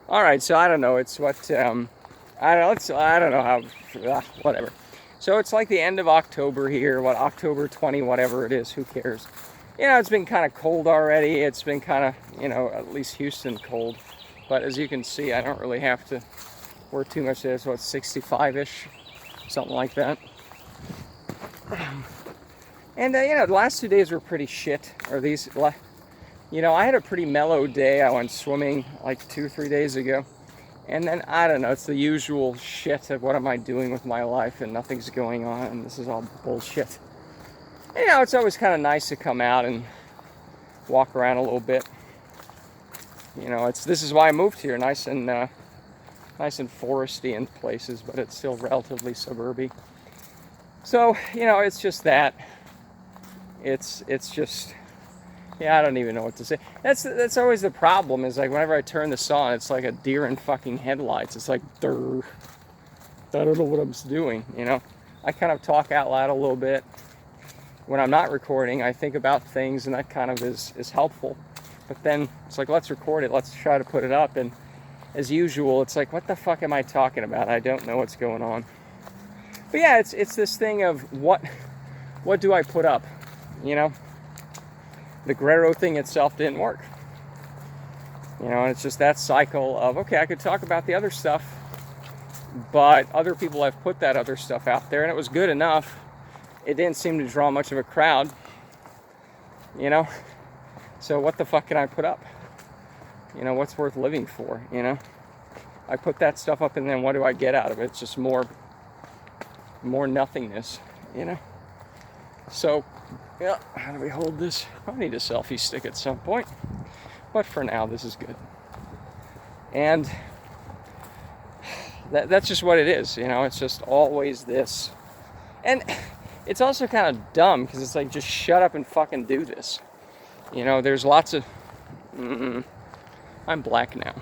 All right, so I don't know. It's what I don't know. I don't know how. Whatever. So it's like the end of October here. What, October 20, whatever it is. Who cares? It's been kind of cold already. It's been kind of, at least Houston cold. But as you can see, I don't really have to wear too much. It's what, 65-ish, something like that. And the last 2 days were pretty shit. Or these. I had a pretty mellow day. I went swimming like 2 or 3 days ago. And then, I don't know, it's the usual shit of what am I doing with my life and nothing's going on and this is all bullshit. And, it's always kind of nice to come out and walk around a little bit. This is why I moved here, nice and foresty in places, but it's still relatively suburby. So, it's just that. It's just... Yeah, I don't even know what to say. That's always the problem, is like whenever I turn this on, it's like a deer in fucking headlights. It's like, durr. I don't know what I'm doing, I kind of talk out loud a little bit. When I'm not recording, I think about things, and that kind of is helpful. But then it's like, let's record it, let's try to put it up, and as usual, it's like, what the fuck am I talking about? I don't know what's going on. But yeah, it's this thing of what do I put up, The Grero thing itself didn't work. And it's just that cycle of, okay, I could talk about the other stuff, but other people have put that other stuff out there, and it was good enough. It didn't seem to draw much of a crowd, So what the fuck can I put up? What's worth living for, I put that stuff up, and then what do I get out of it? It's just more nothingness, So, yeah, how do we hold this? I need a selfie stick at some point. But for now, this is good. And that's just what it is, It's just always this. And it's also kind of dumb, because it's like, just shut up and fucking do this. There's lots of... I'm black now.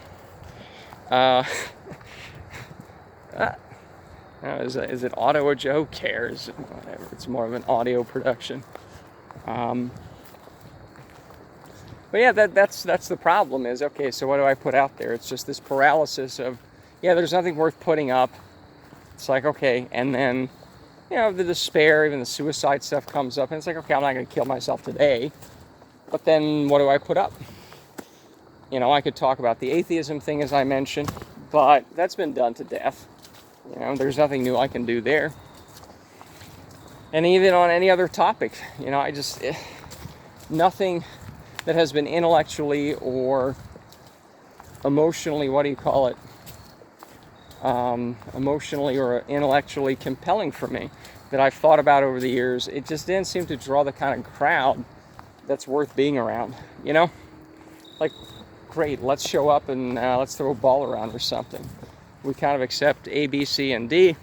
Is it auto or Joe cares? Whatever. It's more of an audio production. But yeah, that's the problem is, okay, so what do I put out there? It's just this paralysis of, there's nothing worth putting up. It's like, okay, and then, the despair, even the suicide stuff comes up, and it's like, okay, I'm not going to kill myself today. But then what do I put up? I could talk about the atheism thing, as I mentioned, but that's been done to death. There's nothing new I can do there. And even on any other topic, nothing that has been intellectually or emotionally, emotionally or intellectually compelling for me that I've thought about over the years. It just didn't seem to draw the kind of crowd that's worth being around, Like, great, let's show up and let's throw a ball around or something. We kind of accept A, B, C, and D.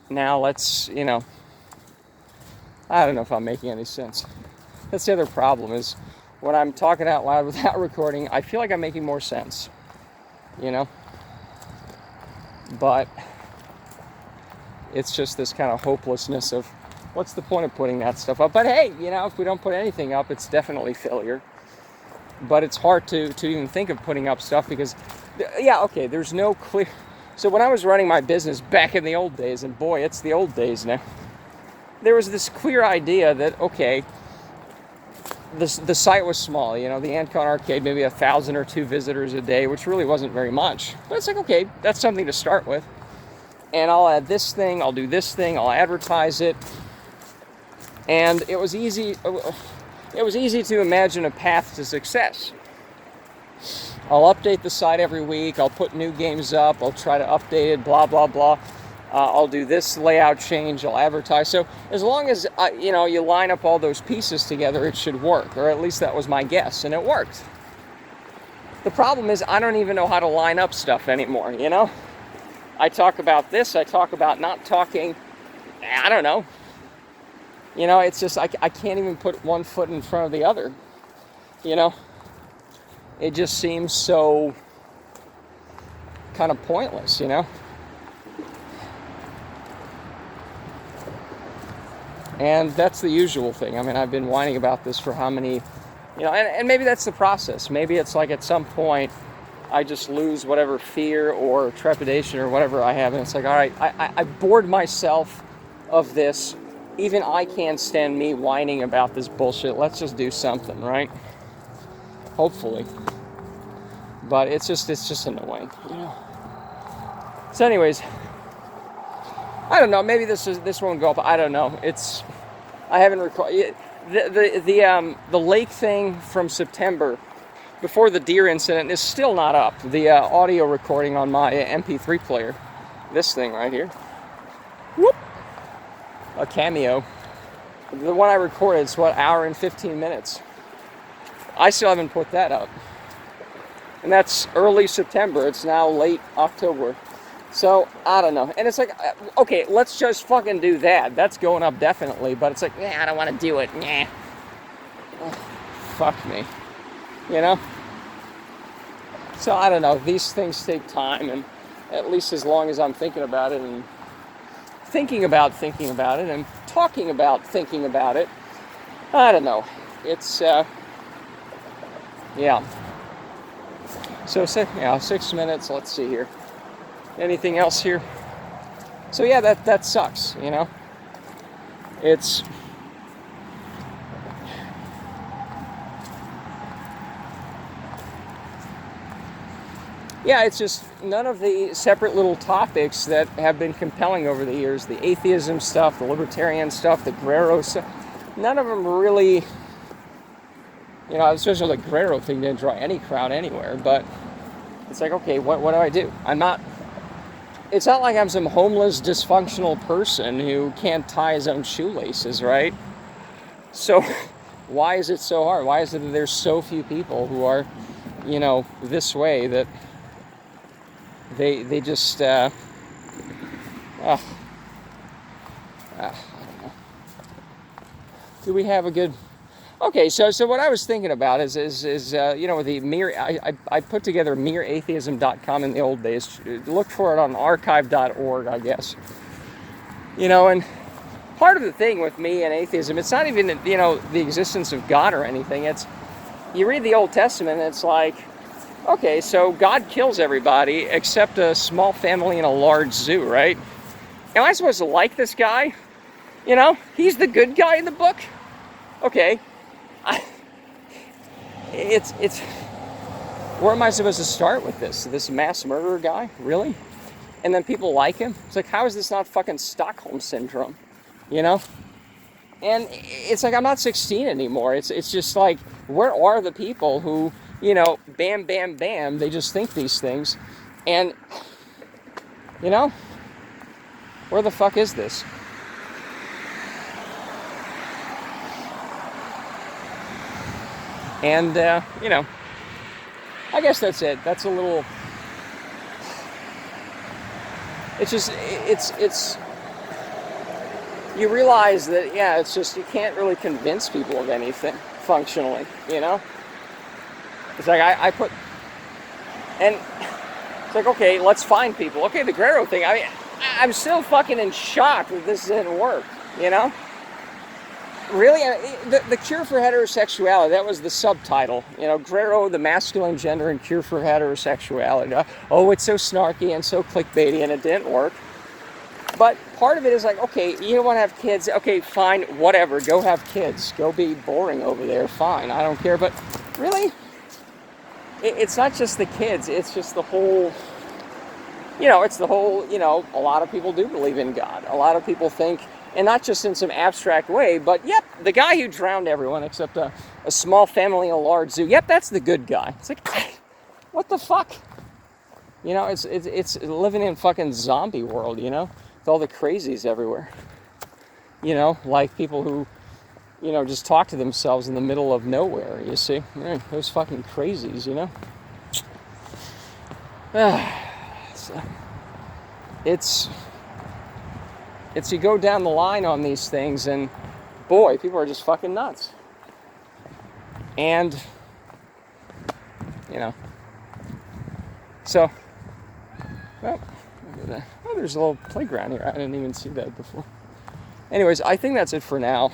Now let's, I don't know if I'm making any sense. That's the other problem, is when I'm talking out loud without recording, I feel like I'm making more sense, But it's just this kind of hopelessness of, what's the point of putting that stuff up? But hey, if we don't put anything up, it's definitely failure. But it's hard to even think of putting up stuff because, there's no clear... So when I was running my business back in the old days, and boy, it's the old days now, there was this clear idea that, okay, the site was small, the Andkon Arcade, maybe 1,000 or 2 visitors a day, which really wasn't very much. But it's like, okay, that's something to start with. And I'll add this thing, I'll do this thing, I'll advertise it. And it was easy to imagine a path to success. I'll update the site every week, I'll put new games up, I'll try to update it, blah, blah, blah. I'll do this layout change, I'll advertise. So as long as, you line up all those pieces together, it should work. Or at least that was my guess, and it worked. The problem is I don't even know how to line up stuff anymore, I talk about this, I talk about not talking, I don't know. It's just, I can't even put one foot in front of the other, It just seems so kind of pointless, And that's the usual thing. I mean, I've been whining about this for how many, and maybe that's the process. Maybe it's like at some point, I just lose whatever fear or trepidation or whatever I have, and it's like, all right, I bored myself of this. Even I can't stand me whining about this bullshit. Let's just do something, right? Hopefully. But it's just annoying, you know. So anyways, I don't know, maybe this won't go up. I don't know. I haven't recorded the lake thing from September before the deer incident is still not up. The audio recording on my MP3 player. This thing right here. Whoop. A Cameo. The one I recorded is hour and 15 minutes. I still haven't put that up. And that's early September. It's now late October. So, I don't know. And it's like, okay, let's just fucking do that. That's going up definitely. But it's like, I don't want to do it. Nah. Oh, fuck me. You know? So, I don't know. These things take time. And at least as long as I'm thinking about it and thinking about it and talking about thinking about it, I don't know. It's, yeah. So, 6 minutes. Let's see here. Anything else here? So yeah, that sucks, you know? It's... Yeah, it's just none of the separate little topics that have been compelling over the years, the atheism stuff, the libertarian stuff, the Grero stuff, none of them really, you know, especially the Grero thing didn't draw any crowd anywhere, but it's like, okay, what do I do? It's not like I'm some homeless, dysfunctional person who can't tie his own shoelaces, right? So why is it so hard? Why is it that there's so few people who are, you know, this way that they just, I don't know. Do we have a good... Okay, so what I was thinking about is you know, the mere... I put together mereatheism.com in the old days. Look for it on archive.org, I guess. You know, and part of the thing with me and atheism, it's not even, you know, the existence of God or anything. It's, you read the Old Testament, and it's like, okay, so God kills everybody except a small family in a large zoo, right? Am I supposed to like this guy? You know, he's the good guy in the book? Okay. It's where am I supposed to start with this mass murderer guy, really? And then people like him. It's like, how is this not fucking Stockholm syndrome, you know? And it's like, I'm not 16 anymore. It's just like, where are the people who, you know, bam bam bam, they just think these things, and you know, where the fuck is this? And, you know, I guess that's it. That's a little... It's just, it's... You realize that, yeah, it's just, you can't really convince people of anything, functionally, you know? It's like, I put... And it's like, okay, let's find people. Okay, the Grero thing, I mean, I'm still fucking in shock that this didn't work, you know? Really, the cure for heterosexuality, that was the subtitle. You know, Grero, the masculine gender and cure for heterosexuality. Oh, it's so snarky and so clickbaity, and it didn't work. But part of it is like, okay, you don't want to have kids. Okay, fine, whatever. Go have kids. Go be boring over there. Fine, I don't care. But really, it's not just the kids. It's just the whole, you know, it's the whole, you know, a lot of people do believe in God. A lot of people think... And not just in some abstract way, but yep, the guy who drowned everyone except a small family in a large zoo. Yep, that's the good guy. It's like, what the fuck? You know, it's living in fucking zombie world, you know? With all the crazies everywhere. You know, like people who, you know, just talk to themselves in the middle of nowhere, you see? Those fucking crazies, you know? So, it's you go down the line on these things, and boy, people are just fucking nuts. And, you know, so, well, look at that. Oh, there's a little playground here. I didn't even see that before. Anyways, I think that's it for now.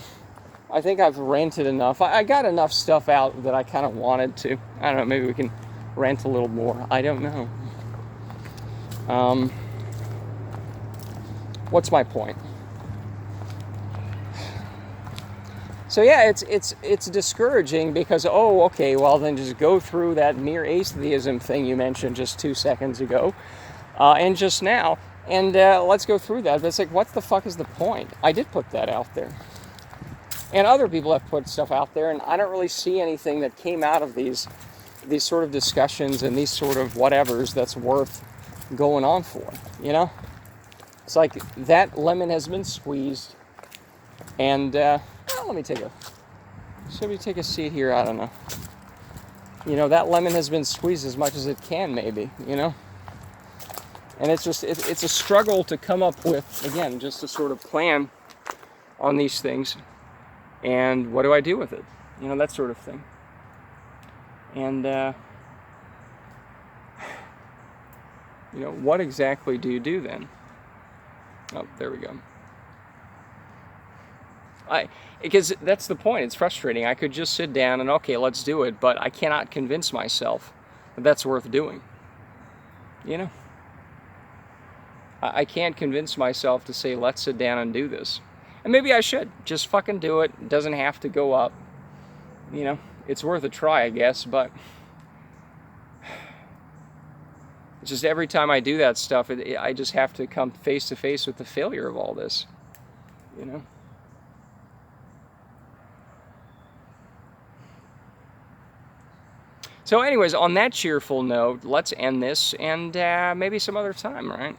I think I've ranted enough. I got enough stuff out that I kind of wanted to. I don't know, maybe we can rent a little more. I don't know. What's my point? So yeah, it's discouraging because, oh, okay, well then just go through that mere atheism thing you mentioned just 2 seconds ago, and just now, and let's go through that. But it's like, what the fuck is the point? I did put that out there, and other people have put stuff out there, and I don't really see anything that came out of these sort of discussions and these sort of whatevers that's worth going on for. You know, it's like that lemon has been squeezed, and. Should we take a seat here? I don't know. You know, that lemon has been squeezed as much as it can, maybe, you know? And it's just, it's a struggle to come up with, again, just a sort of plan on these things. And what do I do with it? You know, that sort of thing. And, you know, what exactly do you do then? Oh, there we go. Because that's the point. It's frustrating. I could just sit down and, okay, let's do it, but I cannot convince myself that that's worth doing. You know? I can't convince myself to say, let's sit down and do this. And maybe I should. Just fucking do it. It doesn't have to go up. You know? It's worth a try, I guess, but it's just every time I do that stuff, I just have to come face to face with the failure of all this. You know? So anyways, on that cheerful note, let's end this, and maybe some other time, right?